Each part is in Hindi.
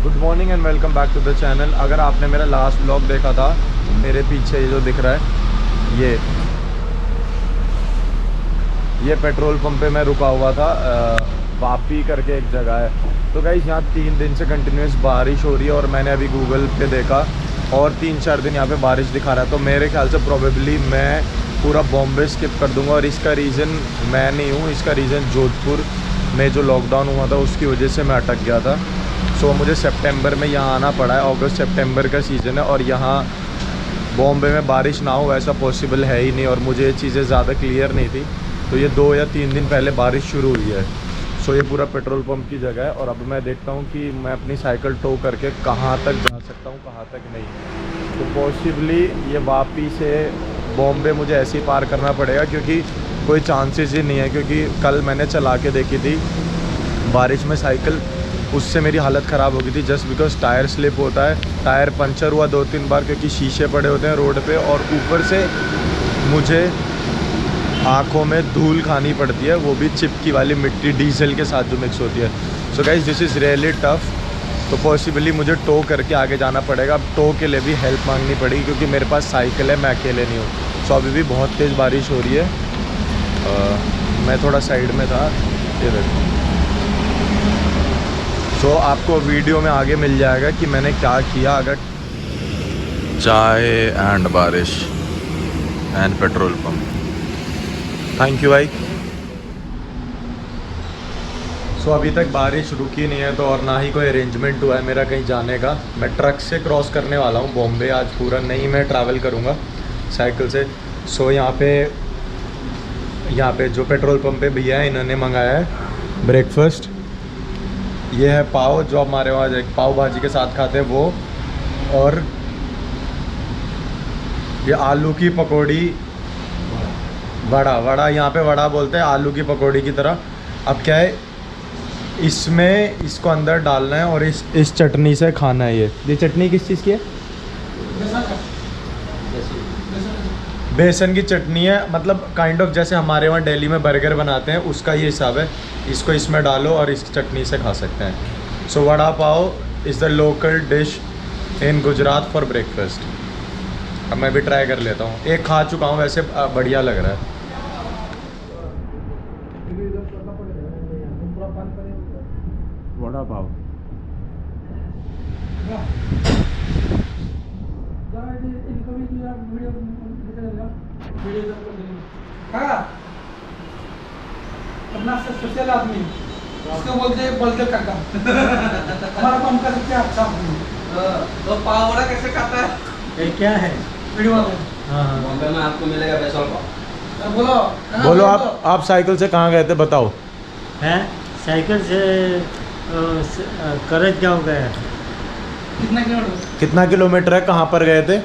Good morning and welcome back to the channel. अगर आपने मेरा लास्ट व्लॉग देखा था, मेरे पीछे ये जो दिख रहा है ये पेट्रोल पंप पे मैं रुका हुआ था। वापी करके एक जगह है। तो गाइस यहाँ 3 दिन से कंटिन्यूस बारिश हो रही है और मैंने अभी गूगल पे देखा और 3-4 दिन यहाँ पे बारिश दिखा रहा है। तो मेरे ख्याल से प्रोबेबली मैं पूरा बॉम्बे स्किप कर दूंगा और इसका रीज़न मैं नहीं हूँ, इसका रीज़न जोधपुर में जो लॉकडाउन हुआ था उसकी वजह से मैं अटक गया था। सो मुझे सितंबर में यहाँ आना पड़ा है। अगस्त सितंबर का सीज़न है और यहाँ बॉम्बे में बारिश ना हो ऐसा पॉसिबल है ही नहीं, और मुझे ये चीज़ें ज़्यादा क्लियर नहीं थी। तो ये 2 या 3 दिन पहले बारिश शुरू हुई है। सो ये पूरा पेट्रोल पंप की जगह है और अब मैं देखता हूँ कि मैं अपनी साइकिल टो करके कहाँ तक जा सकता हूँ, कहाँ तक नहीं। तो पॉसिबली ये वापी से बॉम्बे मुझे ऐसे ही पार करना पड़ेगा, क्योंकि कोई चांसेस ही नहीं है। क्योंकि कल मैंने चला के देखी थी बारिश में साइकिल, उससे मेरी हालत ख़राब हो गई थी जस्ट बिकॉज टायर स्लिप होता है। टायर पंचर हुआ 2-3 बार क्योंकि शीशे पड़े होते हैं रोड पे, और ऊपर से मुझे आँखों में धूल खानी पड़ती है, वो भी चिपकी वाली मिट्टी डीजल के साथ जो मिक्स होती है। So guys this is really tough. तो पॉसिबली मुझे टो करके आगे जाना पड़ेगा। अब टो के लिए भी हेल्प मांगनी पड़ेगी क्योंकि मेरे पास साइकिल है, मैं अकेले नहीं हूँ। सो अभी भी बहुत तेज़ बारिश हो रही है। मैं थोड़ा साइड में था, ये देखो। सो आपको वीडियो में आगे मिल जाएगा कि मैंने क्या किया। अगर चाय एंड बारिश and petrol pump. Thank you भाई। सो अभी तक बारिश रुकी नहीं है, तो और ना ही कोई अरेंजमेंट हुआ है मेरा कहीं जाने का। मैं ट्रक से क्रॉस करने वाला हूँ बॉम्बे आज पूरा, नहीं मैं ट्रैवल करूँगा साइकिल से। सो यहाँ पे जो पेट्रोल पंप पे भैया है, इन्होंने मंगाया है ब्रेकफास्ट। ये है पाव, जो हमारे वहाँ एक पाव भाजी के साथ खाते हैं वो, और ये आलू की पकौड़ी, वड़ा यहाँ पे वड़ा बोलते हैं आलू की पकौड़ी की तरह। अब क्या है, इसमें इसको अंदर डालना है और इस चटनी से खाना है। ये चटनी किस चीज़ की है? बेसन की चटनी है। मतलब काइंड ऑफ जैसे हमारे वहाँ दिल्ली में बर्गर बनाते हैं उसका ये हिसाब है। इसको इसमें डालो और इस चटनी से खा सकते हैं। So vada pav is the local dish in Gujarat for breakfast. अब मैं भी ट्राई कर लेता हूँ। एक खा चुका हूँ वैसे, बढ़िया लग रहा है। वड़ा पाव अपना स्पेशल आदमी उसको बोलते हैं बलदेव काका। हमारा पंप का सबसे अच्छा आदमी। तो पाव वड़ा कैसे खाता है? ये क्या है? वीडियो में हाँ बॉम्बे में आपको मिलेगा बेसल पाव। बोलो बोलो। आप साइकिल से कहाँ गए थे बताओ? हैं? साइकिल से करज गाँव गया था। कितना किलोमीटर? कितना किलोमीटर है, कहाँ पर गए थे?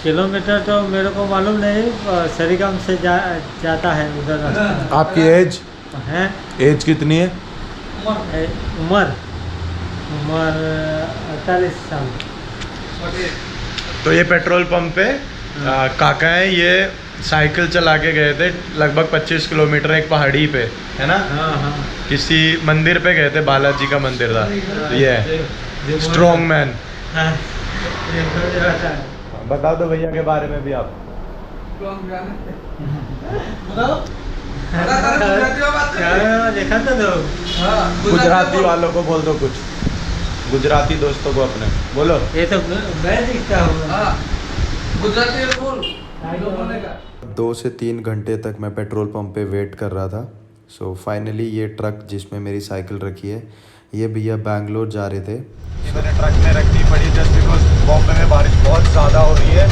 किलोमीटर तो मेरे को मालूम नहीं, सरीगाम से जाता है उधर रास्ता। आपकी एज हैं? एज कितनी है? उम्र 48 साल। तो ये पेट्रोल पंप पे काका है, ये साइकिल चला के गए थे लगभग 25 किलोमीटर एक पहाड़ी पे, है ना? हाँ हाँ। किसी मंदिर पे गए थे, बालाजी का मंदिर था। तो ये है स्ट्रॉन्ग मैन। हाँ। बता दो भैया के बारे में भी आप। बताओ। देखा था तो गुजराती वालों को बोल दो कुछ, गुजराती दोस्तों को अपने बोलो। ये तो मैं दिखता हूँ। गुजराती बोल। 2 से 3 घंटे तक मैं पेट्रोल पंप पे वेट कर रहा था। सो फाइनली ये ट्रक जिसमें मेरी साइकिल रखी है, ये भैया बैंगलोर जा रहे थे। मैंने ट्रक में रखनी पड़ी जस्ट बिकॉज बॉम्बे में बारिश बहुत ज़्यादा हो रही है।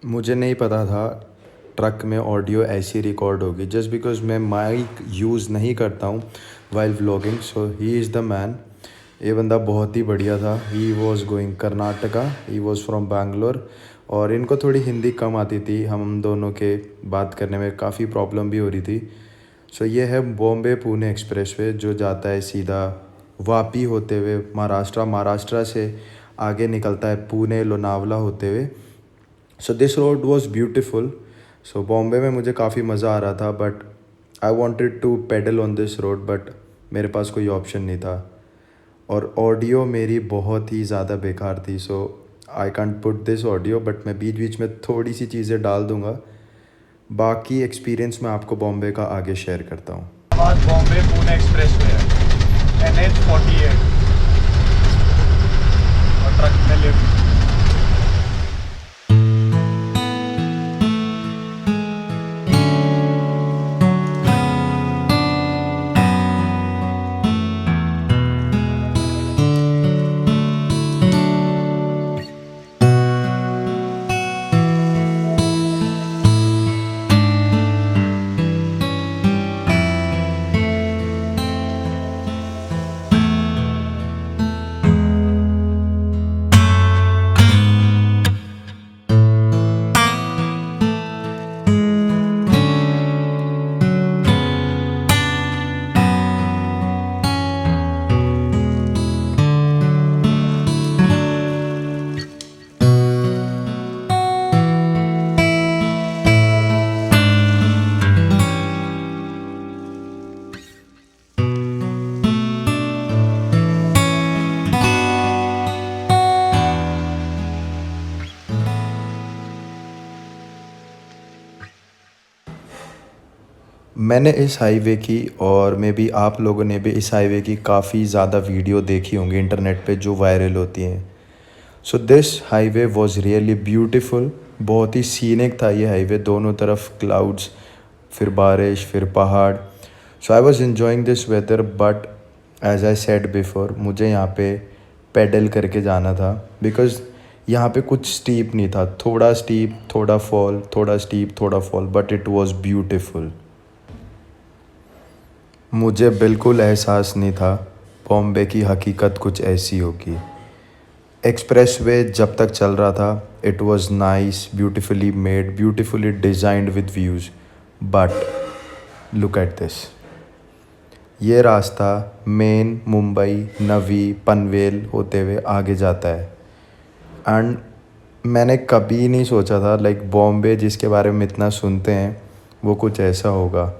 मुझे नहीं पता था ट्रक में ऑडियो ऐसी रिकॉर्ड होगी, जस्ट बिकॉज मैं माइक यूज़ नहीं करता हूँ while vlogging. So he is the man. ये बंदा बहुत ही बढ़िया था। He was going Karnataka, he was from Bangalore, और इनको थोड़ी हिंदी कम आती थी। हम दोनों के बात करने में काफ़ी प्रॉब्लम भी हो रही थी। सो ये है बॉम्बे पुणे एक्सप्रेसवे जो जाता है सीधा वापी होते हुए महाराष्ट्र से आगे निकलता है पुणे लोनावला होते हुए। So this road was beautiful. So Bombay में मुझे काफ़ी मज़ा आ रहा था, but I wanted to pedal on this road, but मेरे पास कोई ऑप्शन नहीं था। और ऑडियो मेरी बहुत ही ज़्यादा बेकार थी, so I can't put this audio, but मैं बीच बीच में थोड़ी सी चीज़ें डाल दूँगा। बाकी एक्सपीरियंस मैं आपको बॉम्बे का आगे शेयर करता हूँ। बॉम्बे पुणे एक्सप्रेस वे है, NH48 और ट्रक में लिफ्ट। मैंने इस हाईवे की और मे बी आप लोगों ने भी इस हाईवे की काफ़ी ज़्यादा वीडियो देखी होंगी इंटरनेट पे जो वायरल होती हैं। So this highway was really beautiful. बहुत ही सीनिक था ये हाईवे, दोनों तरफ क्लाउड्स, फिर बारिश, फिर पहाड़। So I was enjoying this weather, but as I said before, मुझे यहाँ पे पैडल करके जाना था बिकॉज़ यहाँ पे कुछ स्टीप नहीं था, थोड़ा स्टीप थोड़ा फॉल, थोड़ा स्टीप थोड़ा fall, but it was beautiful. मुझे बिल्कुल एहसास नहीं था बॉम्बे की हकीकत कुछ ऐसी होगी। एक्सप्रेसवे जब तक चल रहा था, it was nice, beautifully made, beautifully designed with views, but look at this. ये रास्ता मेन मुंबई, नवी, पनवेल होते हुए आगे जाता है। एंड मैंने कभी नहीं सोचा था लाइक बॉम्बे जिसके बारे में इतना सुनते हैं वो कुछ ऐसा होगा।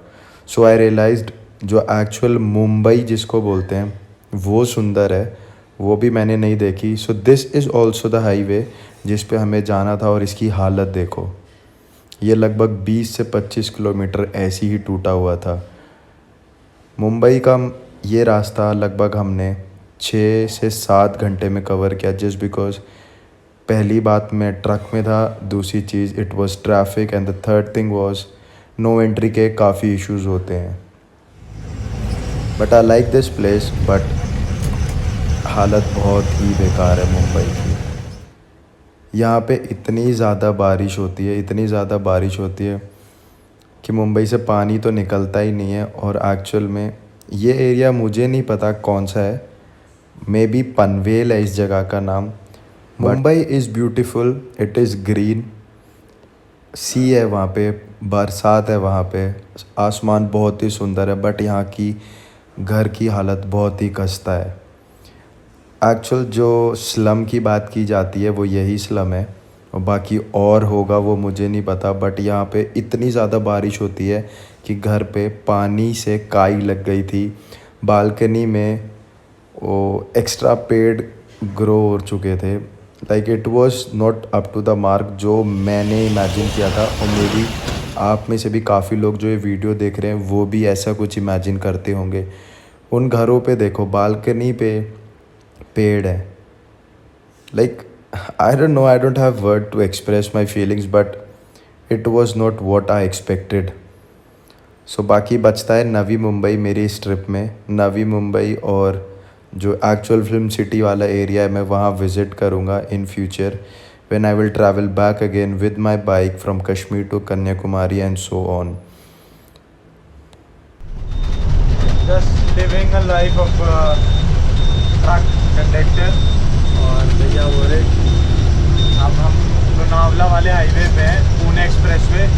सो आई रियलाइज्ड जो एक्चुअल मुंबई जिसको बोलते हैं वो सुंदर है, वो भी मैंने नहीं देखी। So this is also the highway जिस पे हमें जाना था, और इसकी हालत देखो, ये लगभग 20 से 25 किलोमीटर ऐसी ही टूटा हुआ था। मुंबई का ये रास्ता लगभग हमने 6 से 7 घंटे में कवर किया, जस्ट बिकॉज पहली बात मैं ट्रक में था, दूसरी चीज़ it was traffic, and the third thing was no entry के काफ़ी इश्यूज़ होते हैं। But I like this place, but हालत बहुत ही बेकार है मुंबई की। यहाँ पे इतनी ज़्यादा बारिश होती है, इतनी ज़्यादा बारिश होती है कि मुंबई से पानी तो निकलता ही नहीं है। और एक्चुअल में ये एरिया मुझे नहीं पता कौन सा है, मे बी पनवेल है इस जगह का नाम। Mumbai is beautiful, it is green, sea है वहाँ पे, बरसात है वहाँ पे, आसमान बहुत ही सुंदर है, बट यहाँ की घर की हालत बहुत ही खस्ता है। एक्चुअल जो स्लम की बात की जाती है वो यही स्लम है, और बाकी और होगा वो मुझे नहीं पता। बट यहाँ पे इतनी ज़्यादा बारिश होती है कि घर पे पानी से काई लग गई थी। बालकनी में वो एक्स्ट्रा पेड़ ग्रो हो चुके थे, like it was not up to the mark जो मैंने इमेजिन किया था। और मे बी आप में से भी काफ़ी लोग जो ये वीडियो देख रहे हैं वो भी ऐसा कुछ इमेजिन करते होंगे। उन घरों पे देखो, बालकनी पे पेड़ है। Like I don't know, I don't have word to express my feelings, but it was not what I expected. So बाकी बचता है नवी मुंबई मेरी इस ट्रिप में। नवी मुंबई और जो एक्चुअल फिल्म सिटी वाला एरिया है मैं वहाँ विज़िट करूँगा in future, when I will travel back again with my bike from Kashmir to Kanyakumari and so on. Just living a life of a truck conductor. और भैया बोल रहे अब हम लोनावला वाले हाईवे पे हैं, पुणे एक्सप्रेस वे,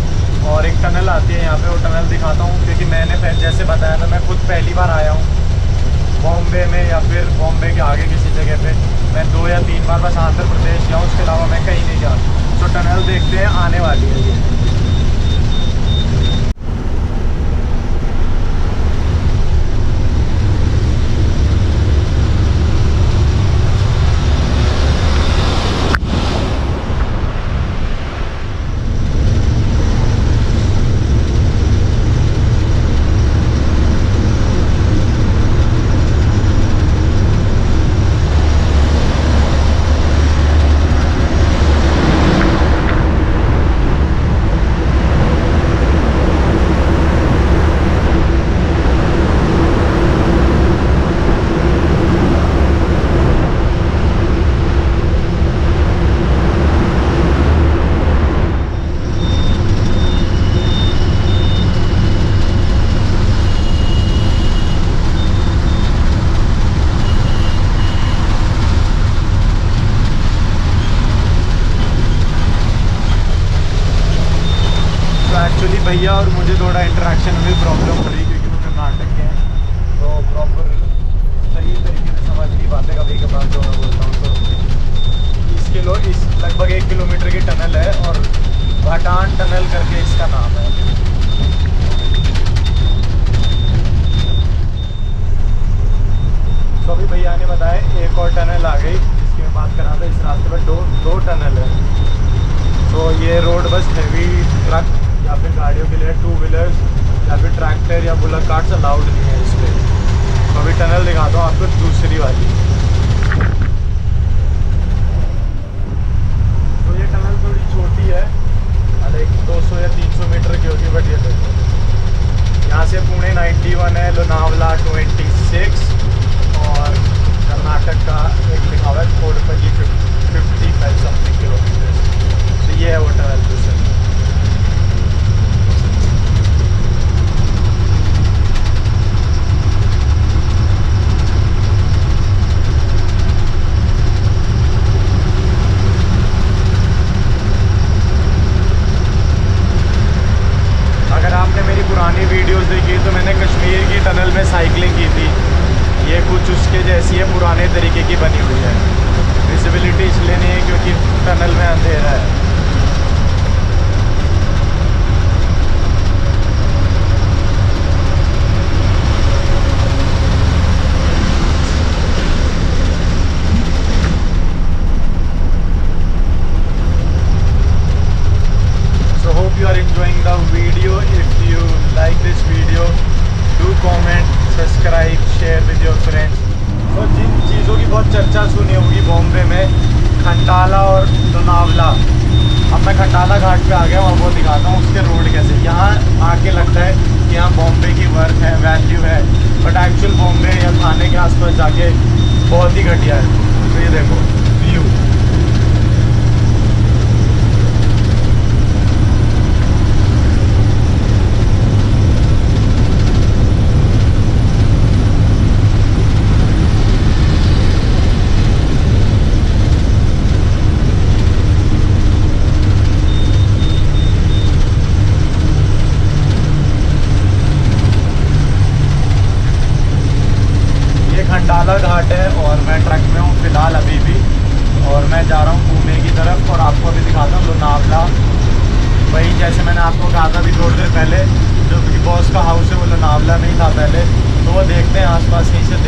और एक टनल आती है यहाँ पे, वो टनल दिखाता हूँ क्योंकि मैंने जैसे बताया था मैं खुद पहली बार आया हूँ बॉम्बे में, या फिर बॉम्बे के आगे किसी जगह पे। मैं 2 या 3 बार बस आंध्र प्रदेश गया, उसके अलावा मैं कहीं नहीं गया। तो टनल देखते हैं, आने वाली है ये। भैया और मुझे थोड़ा इंटरेक्शन में प्रॉब्लम हो रही क्योंकि वो कर्नाटक के हैं, तो प्रॉपर सही तरीके से समझ नहीं पाते कभी कभार जो मैं बोलता हूँ। तो इस लगभग 1 किलोमीटर की टनल है और भाटान टनल करके इसका नाम है। तो अभी भैया ने बताया एक और टनल आ गई जिसकी मैं बात कर रहा था। इस रास्ते पर दो टनल है। तो ये रोड बस हैवी ट्रक या फिर गाड़ियों के लिए, 2 व्हीलर्स या फिर ट्रैक्टर या बुलक कार्ट्स अलाउड नहीं है इस पर। तो अभी टनल दिखाता हूँ आपको दूसरी वाली। तो ये टनल थोड़ी छोटी है, लाइक 200 या 300 मीटर की होगी, बट ये देखो यहाँ से पुणे 91 है, लोनावला 26 और कर्नाटक का एक लिखा हुआ है कोडपल्ली 55 समथिंग किलोमीटर। तो ये है वो टनल दूसरी। अगर आपने मेरी पुरानी वीडियोस देखी तो मैंने कश्मीर की टनल में साइकिलिंग की थी। ये कुछ उसके जैसी है, पुराने तरीके की बनी हुई है। विजिबिलिटी इसलिए नहीं है क्योंकि टनल में अंधेरा है। So hope you are enjoying the video. If you like this video, do comment, subscribe, share with your friends. तो जिन चीज़ों की बहुत चर्चा सुनी होगी बॉम्बे में, खंडाला और लोनावला। अब मैं खंडाला घाट पे आ गया हूँ, वो दिखाता हूँ उसके रोड कैसे। यहाँ आके लगता है कि यहाँ बॉम्बे की वर्थ है, वैल्यू है, बट एक्चुअल बॉम्बे या थाने के आसपास जाके बहुत ही घटिया है। तो ये देखो व्यू, खंडाला घाट है और मैं ट्रक में हूँ फ़िलहाल अभी भी, और मैं जा रहा हूँ पुणे की तरफ। और आपको अभी दिखाता हूँ लोनावला। वही जैसे मैंने आपको कहा था अभी थोड़ी देर पहले, जो बिग बॉस का हाउस है वो लोनावला में ही था पहले। तो वो देखते हैं आसपास कहीं से